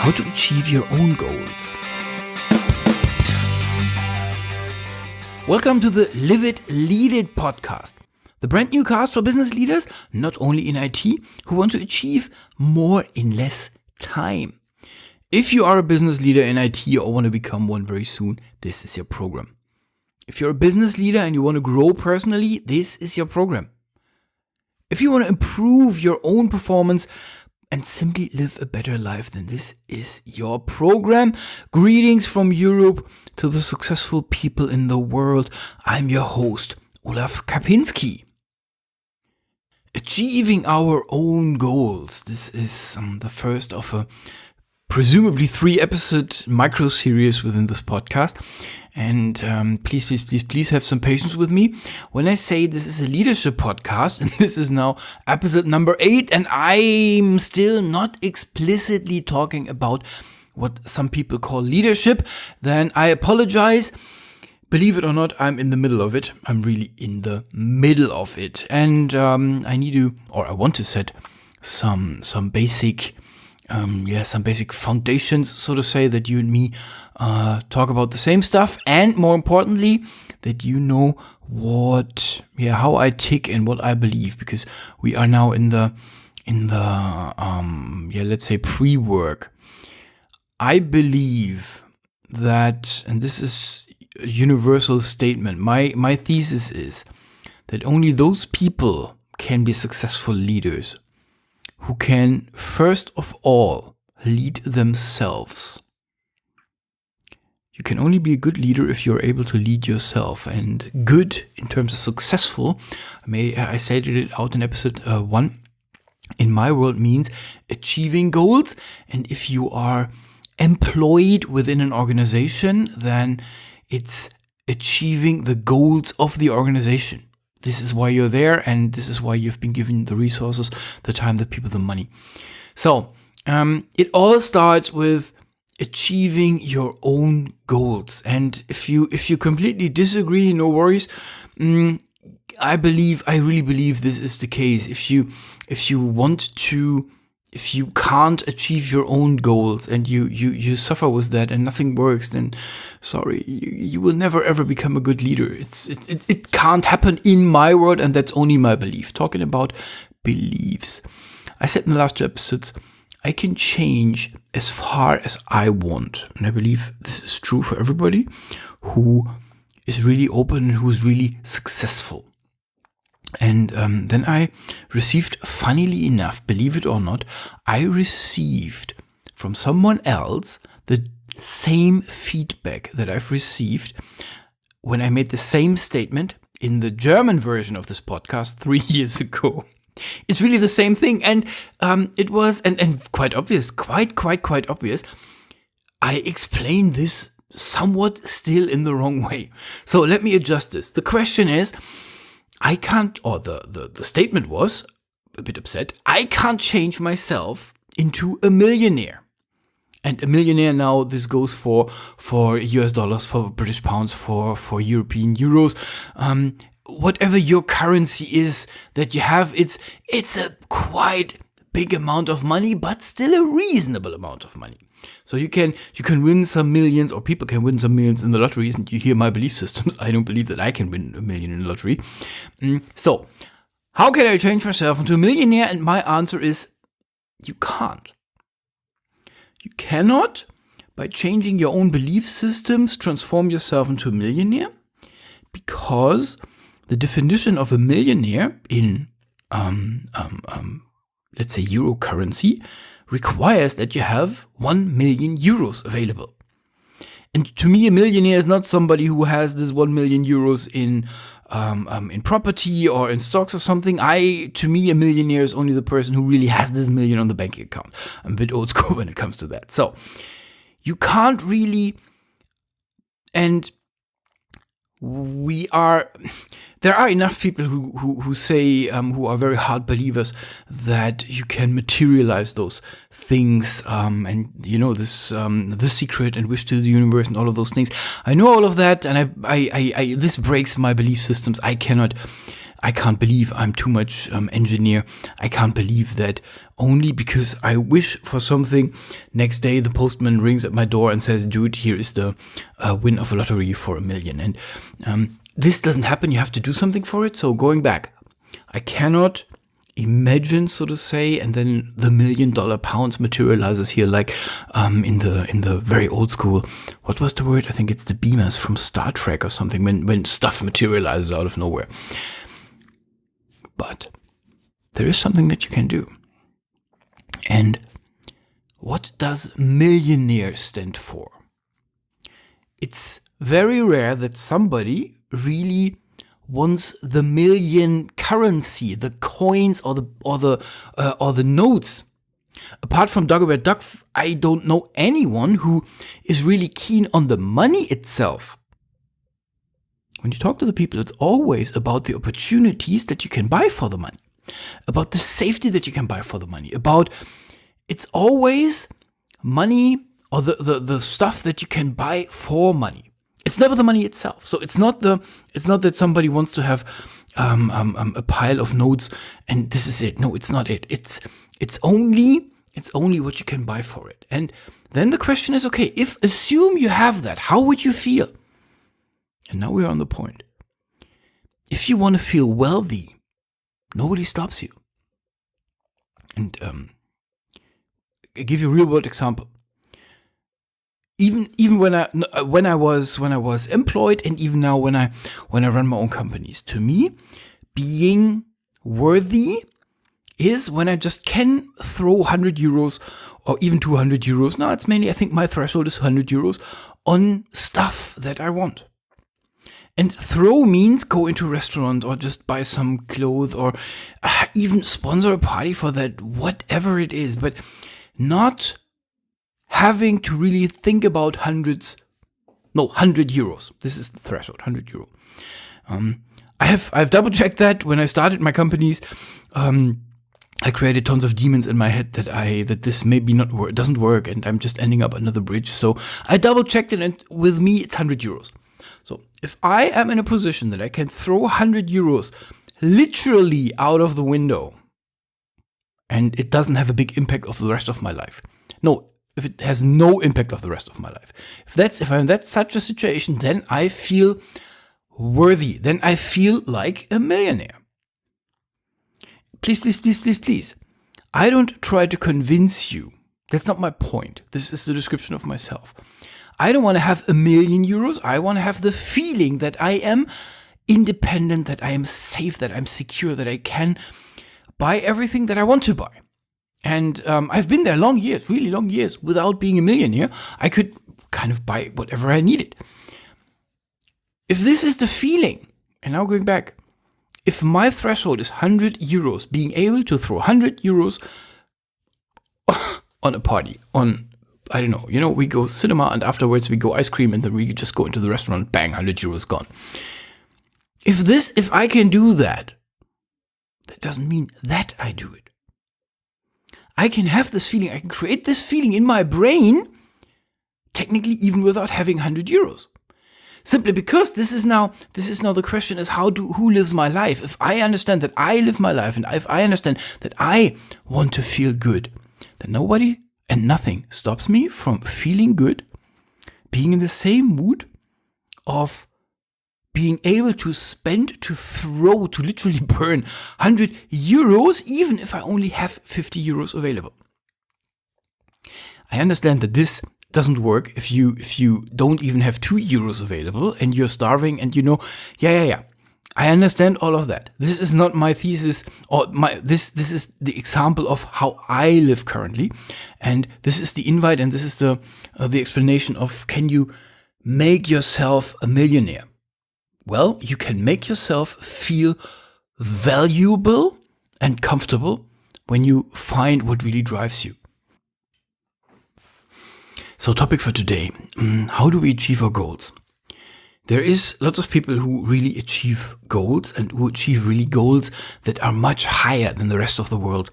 how to achieve your own goals. Welcome to the Live It, Lead It podcast, the brand new cast for business leaders, not only in IT, who want to achieve more in less time. If you are a business leader in IT or want to become one very soon, this is your program. If you're a business leader and you want to grow personally, this is your program. If you want to improve your own performance and simply live a better life, then this is your program. Greetings from Europe to the successful people in the world. I'm your host, Olaf Kapinski. Achieving our own goals. This is the first of a presumably 3-episode micro-series within this podcast. And please have some patience with me when I say this is a leadership podcast, and this is now episode number 8, and I'm still not explicitly talking about what some people call leadership. Then I apologize. Believe it or not, I'm in the middle of it. I'm really in the middle of it. And I want to set some basic foundations, so to say, that you and me talk about the same stuff, and more importantly, that you know how I tick and what I believe, because we are now in the let's say pre-work. I believe that, and this is a universal statement, my thesis is that only those people can be successful leaders who can, first of all, lead themselves. You can only be a good leader if you're able to lead yourself. And good, in terms of successful, I stated it out in episode 1, in my world means achieving goals. And if you are employed within an organization, then it's achieving the goals of the organization. This is why you're there, and this is why you've been given the resources, the time, the people, the money. So it all starts with achieving your own goals. And if you completely disagree, no worries. I really believe this is the case. If you can't achieve your own goals and you suffer with that and nothing works, then sorry, you will never ever become a good leader. It can't happen in my world, and that's only my belief. Talking about beliefs. I said in the last 2 episodes, I can change as far as I want. And I believe this is true for everybody who is really open and who is really successful. And then I received, funnily enough, believe it or not, I received from someone else the same feedback that I've received when I made the same statement in the German version of this podcast 3 years ago. It's really the same thing. And it was, and quite obvious, quite obvious, I explained this somewhat still in the wrong way. So let me adjust this. The question is, I can't, or the statement was a bit upset, I can't change myself into a millionaire. And a millionaire now, this goes for US dollars, for British pounds, for European euros. Whatever your currency is that you have, it's a quite big amount of money, but still a reasonable amount of money. So you can win some millions, or people can win some millions in the lottery. And you hear my belief systems. I don't believe that I can win $1 million in the lottery. So how can I change myself into a millionaire? And my answer is, you can't. You cannot, by changing your own belief systems, transform yourself into a millionaire, because the definition of a millionaire in let's say euro currency requires that you have 1 million euros available. And to me, a millionaire is not somebody who has this 1 million euros in property or in stocks or something. To me, a millionaire is only the person who really has this million on the bank account. I'm a bit old school when it comes to that. So you can't really, and there are enough people who say, who are very hard believers, that you can materialize those things, and this The Secret and Wish to the Universe and all of those things. I know all of that, and I this breaks my belief systems. I cannot I can't believe I'm too much engineer. I can't believe that only because I wish for something, next day the postman rings at my door and says, dude, here is the win of a lottery for $1 million. And this doesn't happen. You have to do something for it. So going back, I cannot imagine, so to say, and then the $1 million pounds materializes here, like in the very old school. What was the word? I think it's the beamers from Star Trek or something. When stuff materializes out of nowhere. But there is something that you can do. And what does millionaire stand for? It's very rare that somebody really wants the million currency, the coins or the notes. Apart from Dagobert Duck, I don't know anyone who is really keen on the money itself. When you talk to the people, it's always about the opportunities that you can buy for the money, about the safety that you can buy for the money, it's always money or the stuff that you can buy for money. It's never the money itself. So it's not that somebody wants to have a pile of notes and this is it. No, it's not it. It's only what you can buy for it. And then the question is, okay, assume you have that, how would you feel? And now we're on the point. If you want to feel wealthy, nobody stops you. And I'll give you a real world example. Even when I was employed, and even now when I run my own companies, to me, being worthy is when I just can throw 100 euros or even 200 euros. Now it's mainly, I think my threshold is 100 euros on stuff that I want. And throw means go into a restaurant or just buy some clothes or even sponsor a party for that, whatever it is, but not having to really think about 100 euros. This is the threshold, 100 euro. I've double checked that when I started my companies. I created tons of demons in my head that this maybe doesn't work, and I'm just ending up another bridge. So I double checked it, and with me it's 100 euros. So if I am in a position that I can throw 100 euros literally out of the window, and it doesn't have a big impact of the rest of my life. No, if it has no impact of the rest of my life. If I'm in such a situation, then I feel worthy. Then I feel like a millionaire. Please, please, please, please, please. I don't try to convince you. That's not my point. This is the description of myself. I don't want to have 1 million euros. I want to have the feeling that I am independent, that I am safe, that I'm secure, that I can buy everything that I want to buy. And I've been there long years, really long years, without being a millionaire. I could kind of buy whatever I needed. If this is the feeling, and now going back, if my threshold is 100 euros, being able to throw 100 euros on a party, I don't know, we go cinema and afterwards we go ice cream and then we just go into the restaurant, bang, 100 euros gone. If I can do that, that doesn't mean that I do it. I can have this feeling, I can create this feeling in my brain, technically even without having 100 euros. Simply because this is now the question is who lives my life? If I understand that I live my life and if I understand that I want to feel good, then nobody and nothing stops me from feeling good, being in the same mood of being able to spend, to throw, to literally burn 100 euros, even if I only have 50 euros available. I understand that this doesn't work if you don't even have 2 euros available and you're starving and yeah. I understand all of that. This is not my thesis or this is the example of how I live currently. And this is the invite and this is the explanation of, can you make yourself a millionaire? Well, you can make yourself feel valuable and comfortable when you find what really drives you. So, topic for today, how do we achieve our goals? There is lots of people who really achieve goals and who achieve really goals that are much higher than the rest of the world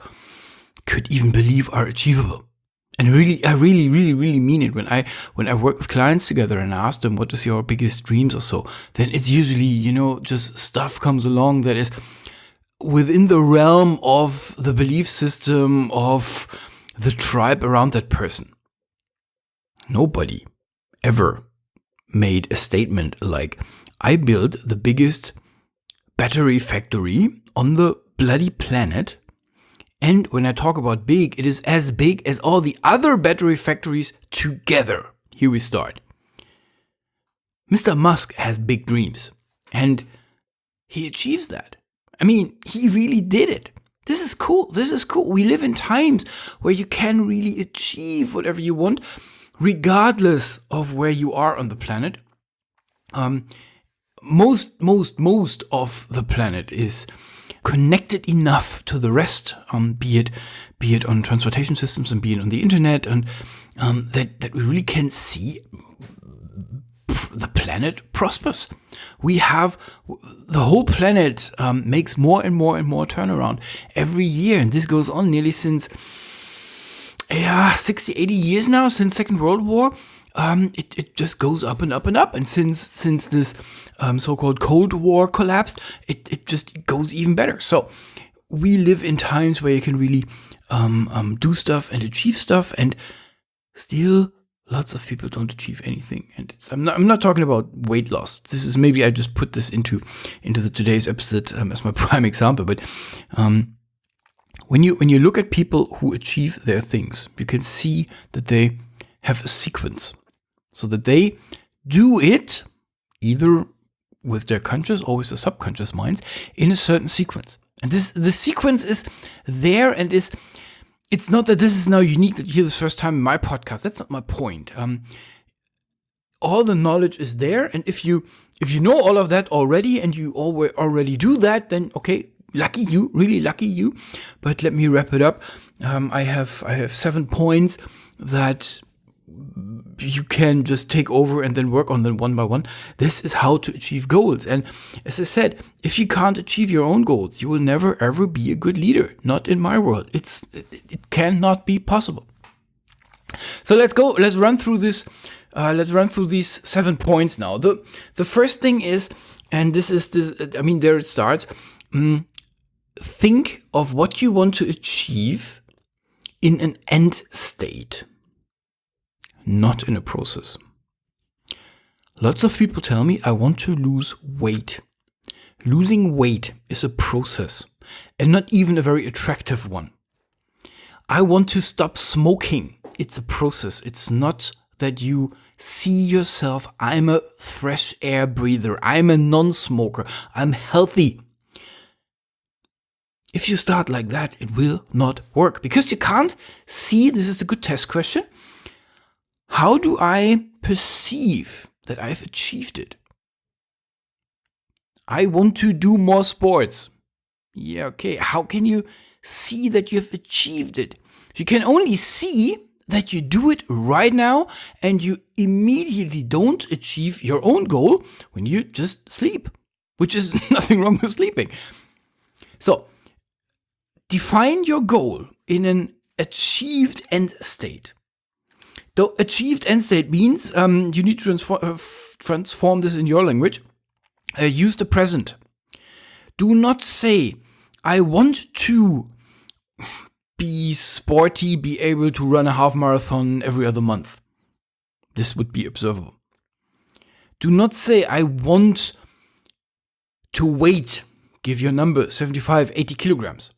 could even believe are achievable. And I really mean it. When I work with clients together and I ask them, what is your biggest dreams or so, then it's usually, just stuff comes along that is within the realm of the belief system of the tribe around that person. Nobody ever made a statement like, I built the biggest battery factory on the bloody planet. And when I talk about big, it is as big as all the other battery factories together. Here we start. Mr. Musk has big dreams, and he achieves that. I mean, he really did it. This is cool. This is cool. We live in times where you can really achieve whatever you want, regardless of where you are on the planet. Most of the planet is connected enough to the rest, be it on transportation systems and be it on the internet, and that we really can see the planet prospers. We have the whole planet makes more and more and more turnaround every year, and this goes on nearly since 60, 80 years now, since Second World War. It just goes up and up and up, and since this so-called Cold War collapsed, it just goes even better. So we live in times where you can really do stuff and achieve stuff, and still lots of people don't achieve anything. And I'm not talking about weight loss. This is, maybe I just put this into the today's episode as my prime example. But when you look at people who achieve their things, you can see that they have a sequence, so that they do it either with their conscious or with their subconscious minds in a certain sequence. And the sequence is there, and it's not that this is now unique that you hear this first time in my podcast. That's not my point. All the knowledge is there, and if you know all of that already and you already do that, then okay, lucky you, really lucky you. But let me wrap it up. I have 7 points that you can just take over and then work on them one by one. This is how to achieve goals. And as I said, if you can't achieve your own goals, you will never ever be a good leader. Not in my world. It cannot be possible. So let's go. Let's run through this. Let's run through these 7 points now. The first thing is, and this is this. I mean, there it starts. Think of what you want to achieve in an end state, not in a process. Lots of people tell me, I want to lose weight. Losing weight is a process, and not even a very attractive one. I want to stop smoking. It's a process. It's not that you see yourself, I'm a fresh air breather, I'm a non-smoker, I'm healthy. If you start like that, it will not work, because you can't see. This is a good test question. How do I perceive that I've achieved it? I want to do more sports. Yeah, okay. How can you see that you've achieved it? You can only see that you do it right now, and you immediately don't achieve your own goal when you just sleep, which is nothing wrong with sleeping. So, define your goal in an achieved end state. The achieved end state means you need to transform this in your language. Use the present. Do not say, I want to be sporty, be able to run a half marathon every other month. This would be observable. Do not say, I want to weight, give your number, 75, 80 kilograms.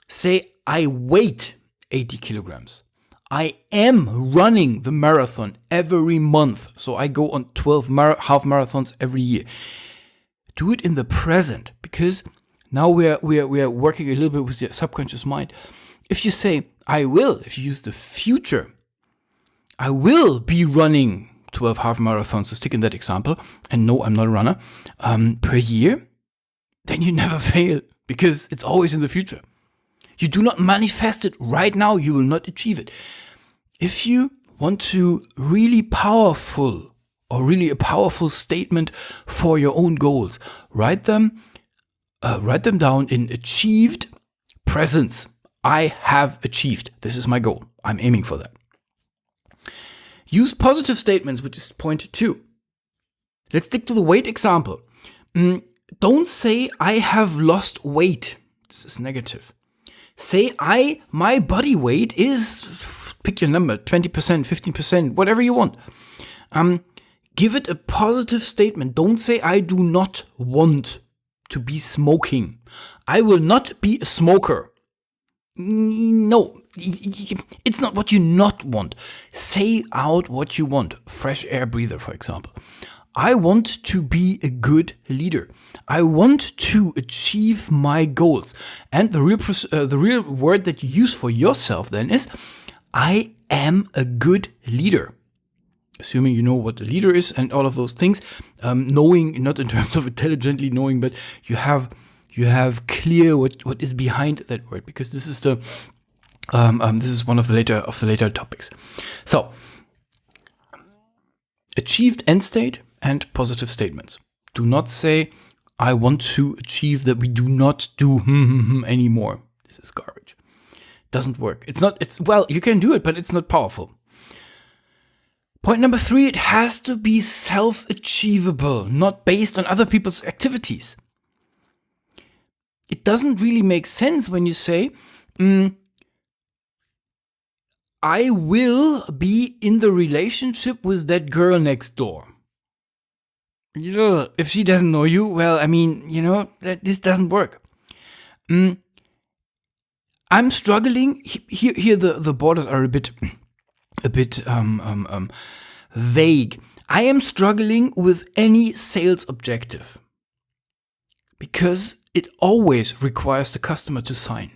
Say, I weight 80 kilograms. I am running the marathon every month. So I go on 12 half marathons every year. Do it in the present, because now we are working a little bit with your subconscious mind. If you say, I will, if you use the future, I will be running 12 half marathons, to stick in that example, and no, I'm not a runner, per year, then you never fail, because it's always in the future. You do not manifest it right now, you will not achieve it. If you want to really powerful, or really a powerful statement for your own goals, write them down in achieved presence. I have achieved. This is my goal. I'm aiming for that. Use positive statements, which is point 2. Let's stick to the weight example. don't say I have lost weight. This is negative. Say my body weight is, pick your number, 20%, 15%, whatever you want. Give it a positive statement. Don't say I do not want to be smoking. I will not be a smoker. No, it's not what you not want. Say out what you want. Fresh air breather, for example. I want to be a good leader. I want to achieve my goals. And the real word that you use for yourself then is, I am a good leader. Assuming you know what a leader is and all of those things, knowing, not in terms of intelligently knowing, but you have clear what is behind that word, because this is this is one of the later topics. So, achieved end state and positive statements. Do not say, I want to achieve that we do not do anymore. This is garbage. Doesn't work. Well, you can do it, but it's not powerful. Point number 3, it has to be self-achievable, not based on other people's activities. It doesn't really make sense when you say, I will be in the relationship with that girl next door. If she doesn't know you, well, I mean, this doesn't work. I'm struggling. Here the borders are a bit vague. I am struggling with any sales objective because it always requires the customer to sign.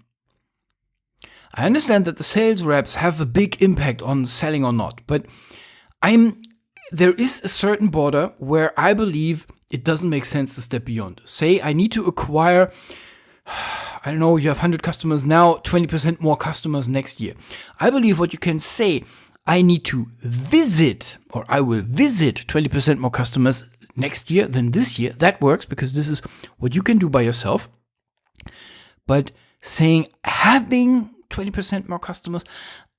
I understand that the sales reps have a big impact on selling or not, but there is a certain border where I believe it doesn't make sense to step beyond. Say I need to acquire, I don't know, you have 100 customers now, 20% more customers next year. I believe what you can say, I need to visit, or I will visit 20% more customers next year than this year. That works because this is what you can do by yourself. But saying having 20% more customers,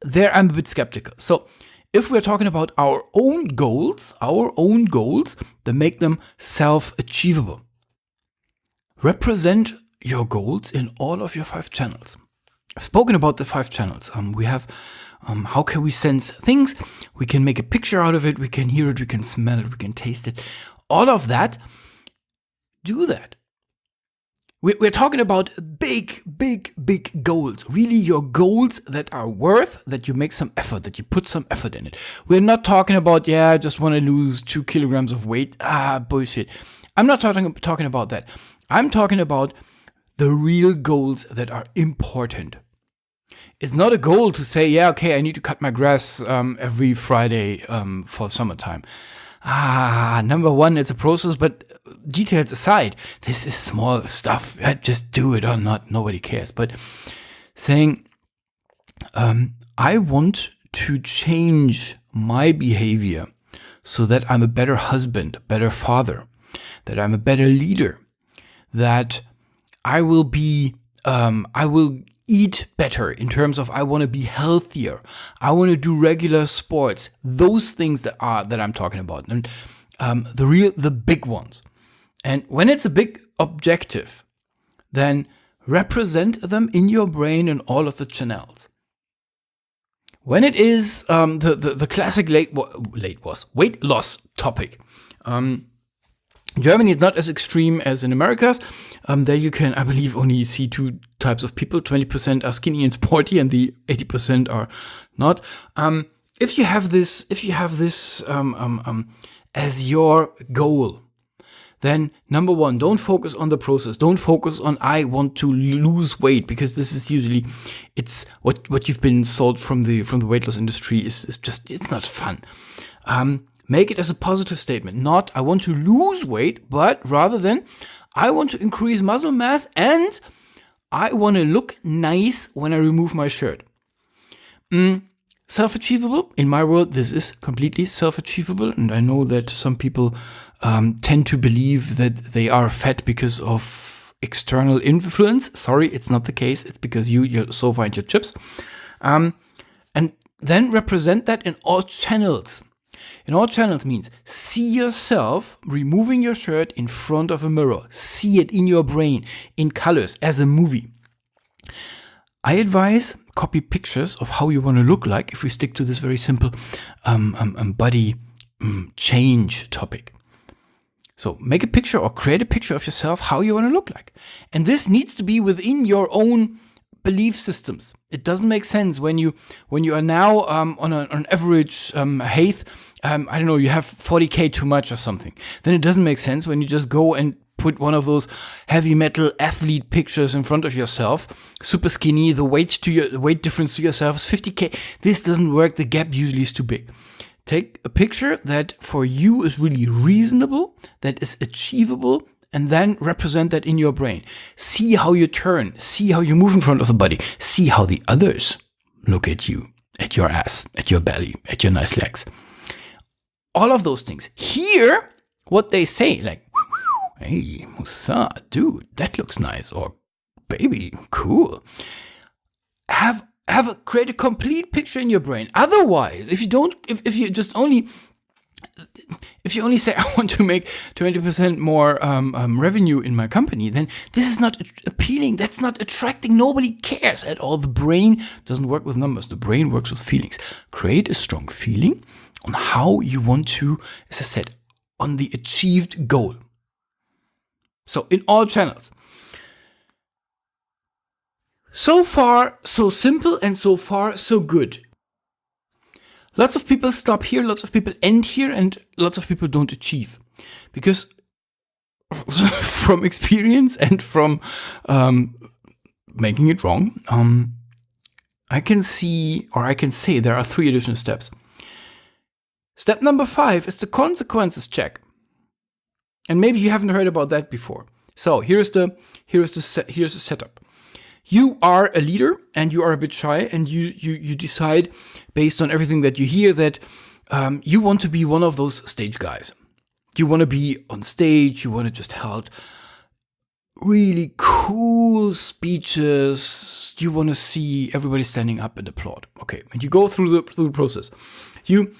there I'm a bit skeptical. So if we're talking about our own goals, then make them self-achievable. Represent your goals in all of your 5 channels. I've spoken about the 5 channels. We have how can we sense things? We can make a picture out of it. We can hear it. We can smell it. We can taste it. All of that. Do that. We're talking about big goals. Really your goals that are worth that you make some effort, that you put some effort in it. We're not talking about, I just want to lose 2 kilograms of weight. Bullshit. I'm not talking about that. I'm talking about the real goals that are important. It's not a goal to say, I need to cut my grass every Friday for summertime. Number 1, it's a process, but details aside, this is small stuff. Just do it or not, nobody cares. But saying, I want to change my behavior so that I'm a better husband, better father, that I'm a better leader, that I will eat better in terms of I want to be healthier. I want to do regular sports. Those things that I'm talking about, and the big ones. And when it's a big objective, then represent them in your brain in all of the channels. When it is the classic weight loss topic, Germany is not as extreme as in Americas. There you can, I believe, only see 2 types of people. 20% are skinny and sporty, and the 80% are not. If you have this as your goal, then number 1, don't focus on the process. Don't focus on I want to lose weight, because this is usually it's what you've been sold from the weight loss industry is just, it's not fun. Make it as a positive statement, not I want to lose weight, but rather than I want to increase muscle mass and I want to look nice when I remove my shirt. Self-achievable, in my world, this is completely self-achievable. And I know that some people tend to believe that they are fat because of external influence. Sorry, it's not the case. It's because you're so fine your chips. And then represent that in all channels. In all channels means see yourself removing your shirt in front of a mirror. See it in your brain, in colors, as a movie. I advise copy pictures of how you want to look like if we stick to this very simple body change topic. So make a picture or create a picture of yourself how you want to look like. And this needs to be within your own belief systems. It doesn't make sense when you are now on an average height, I don't know, you have 40k too much or something. Then it doesn't make sense when you just go and put one of those heavy metal athlete pictures in front of yourself, super skinny, the weight difference to yourself is 50k. This doesn't work. The gap usually is too big. Take a picture that for you is really reasonable, that is achievable, and then represent that in your brain. See how you turn, see how you move in front of the body, see how the others look at you, at your ass, at your belly, at your nice legs. All of those things. Hear what they say, like, hey, Musa, dude, that looks nice, or baby, cool. Create a complete picture in your brain. Otherwise, if you only say I want to make 20% more revenue in my company, then this is not appealing. That's not attracting. Nobody cares at all. The brain doesn't work with numbers. The brain works with feelings. Create a strong feeling on how you want to, as I said, on the achieved goal. So in all channels. So far, so simple, and so far, so good. Lots of people stop here, lots of people end here, and lots of people don't achieve. Because from experience and from making it wrong, I can say there are 3 additional steps. Step number 5 is the consequences check. And maybe you haven't heard about that before. So here's the setup. You are a leader and you are a bit shy, and you decide based on everything that you hear that you want to be one of those stage guys. You want to be on stage. You want to just hold really cool speeches. You want to see everybody standing up and applaud. Okay, and you go through the process. You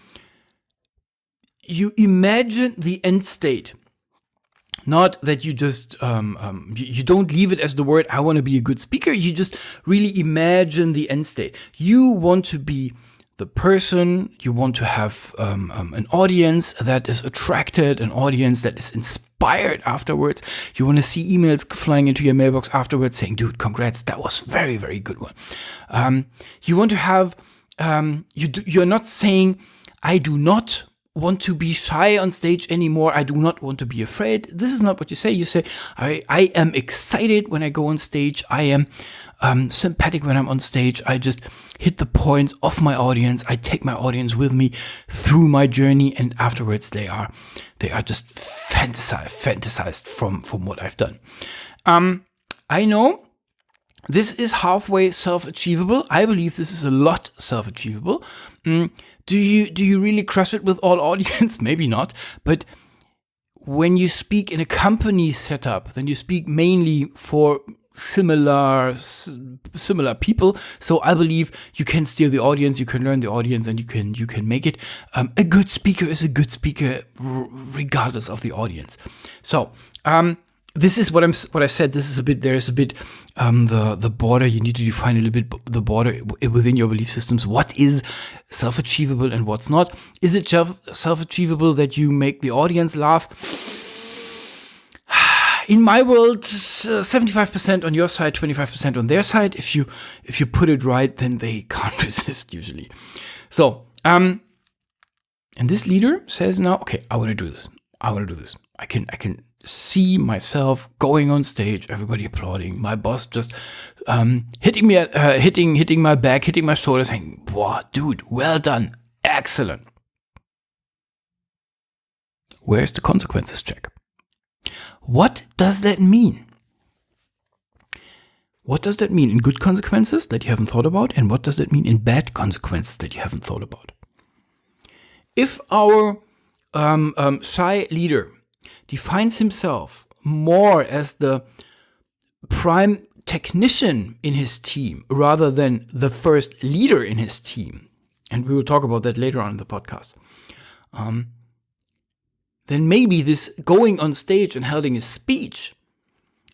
imagine the end state. Not that you just, you don't leave it as the word, I want to be a good speaker. You just really imagine the end state. You want to be the person, you want to have an audience that is attracted, an audience that is inspired afterwards. You want to see emails flying into your mailbox afterwards saying, dude, congrats, that was very, very good one. You want to have, you're not saying, I do not want to be shy on stage anymore. I do not want to be afraid. This is not what you say. You say, I am excited when I go on stage. I am sympathetic when I'm on stage. I just hit the points of my audience. I take my audience with me through my journey, and afterwards they are just fantasized from what I've done. I know this is halfway self-achievable. I believe this is a lot self-achievable. Do you really crush it with all audience? Maybe not. But when you speak in a company setup, then you speak mainly for similar people. So I believe you can steer the audience, you can learn the audience, and you can make it. A good speaker is a good speaker regardless of the audience. So this is what I said. This is a bit. There is a bit the border. You need to define a little bit the border within your belief systems. What is self-achievable and what's not? Is it self-achievable that you make the audience laugh? In my world, 75% on your side, 25% on their side. If you put it right, then they can't resist usually. So, and this leader says now, okay, I want to do this. I can see myself going on stage, everybody applauding, my boss just hitting me, hitting my back, hitting my shoulder, saying, "Wow, dude, well done, excellent." Where's the consequences check? What does that mean? What does that mean in good consequences that you haven't thought about? And what does that mean in bad consequences that you haven't thought about? If our shy leader defines himself more as the prime technician in his team rather than the first leader in his team, and we will talk about that later on in the podcast, then maybe this going on stage and holding a speech,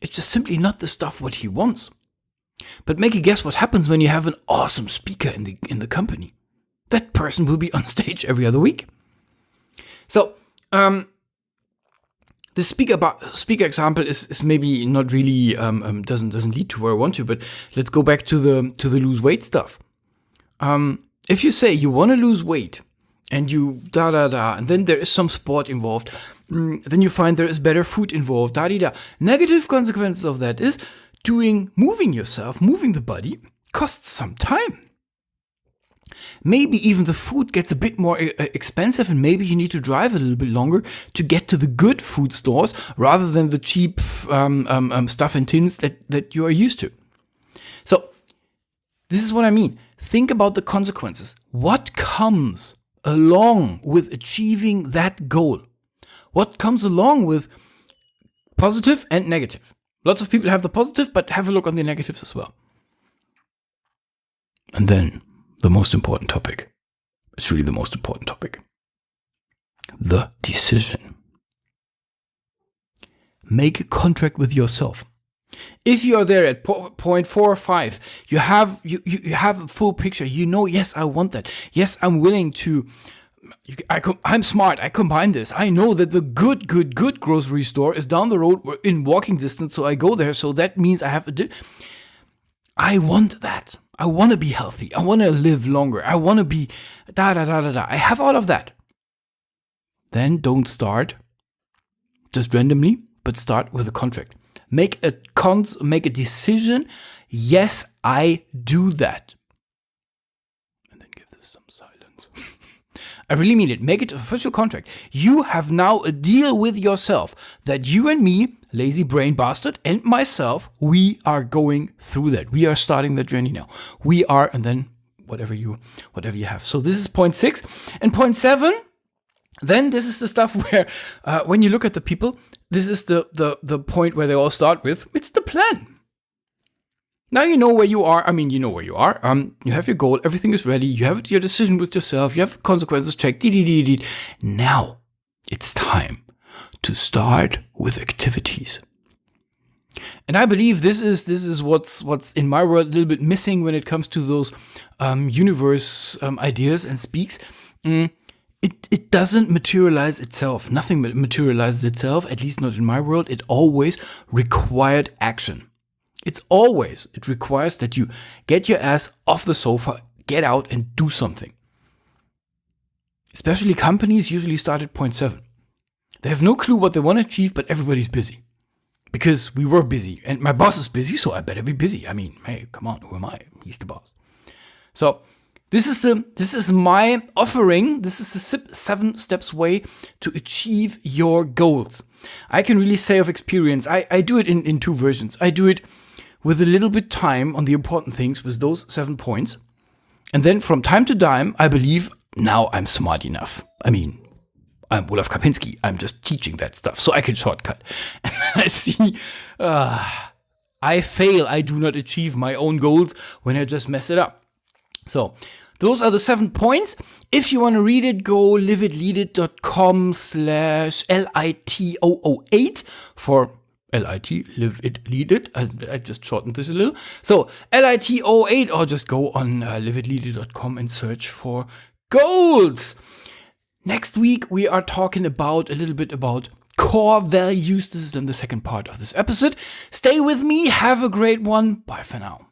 it's just simply not the stuff what he wants. But make a guess what happens when you have an awesome speaker in the company. That person will be on stage every other week. So the speaker example is maybe not really doesn't lead to where I want to. But let's go back to the lose weight stuff. If you say you want to lose weight and you and then there is some sport involved, then you find there is better food involved, Negative consequences of that is moving yourself, moving the body costs some time. Maybe even the food gets a bit more expensive, and maybe you need to drive a little bit longer to get to the good food stores rather than the cheap stuff in tins that you are used to. So this is what I mean. Think about the consequences. What comes along with achieving that goal? What comes along with positive and negative? Lots of people have the positive, but have a look on the negatives as well. And then the most important topic. It's really the most important topic. The decision. Make a contract with yourself. If you are there at point 4 or 5, you have a full picture. You know, yes, I want that. Yes, I'm willing to. I'm smart. I combine this. I know that the good grocery store is down the road in walking distance, so I go there. So that means I have I want that. I want to be healthy. I want to live longer. I want to be I have all of that. Then don't start just randomly, but start with a contract. Make a decision. Yes, I do that. And then give this some silence. I really mean it. Make it an official contract. You have now a deal with yourself that you and me, lazy brain bastard, and myself, we are going through that. We are starting the journey now. We are, and then whatever you have. So this is point 6. And point 7, then this is the stuff where when you look at the people, this is the point where they all start with, it's the plan. Now you know where you are. I mean, you know where you are. You have your goal. Everything is ready. You have your decision with yourself. You have the consequences checked. Now it's time to start with activities. And I believe this is what's in my world a little bit missing when it comes to those universe ideas and speaks. It doesn't materialize itself. Nothing materializes itself, at least not in my world. It always required action. It requires that you get your ass off the sofa, get out and do something. Especially companies usually start at point 7. They have no clue what they want to achieve, but everybody's busy. Because we were busy, and my boss is busy, so I better be busy. I mean, hey, come on, who am I? He's the boss. So this is my offering. This is a 7 steps way to achieve your goals. I can really say of experience, I do it in 2 versions. I do it with a little bit time on the important things with those 7 points. And then from time to time, I believe now I'm smart enough. I mean, I'm Olaf Kapinski. I'm just teaching that stuff, so I can shortcut. And then I see, I fail. I do not achieve my own goals when I just mess it up. So those are the 7 points. If you want to read it, go liveitleadit.com/LIT008 for LIT, live it, lead it. I just shortened this a little. So LIT008, or just go on liveitleadit.com and search for goals. Next week, we are talking about a little bit about core values. This is then the second part of this episode. Stay with me. Have a great one. Bye for now.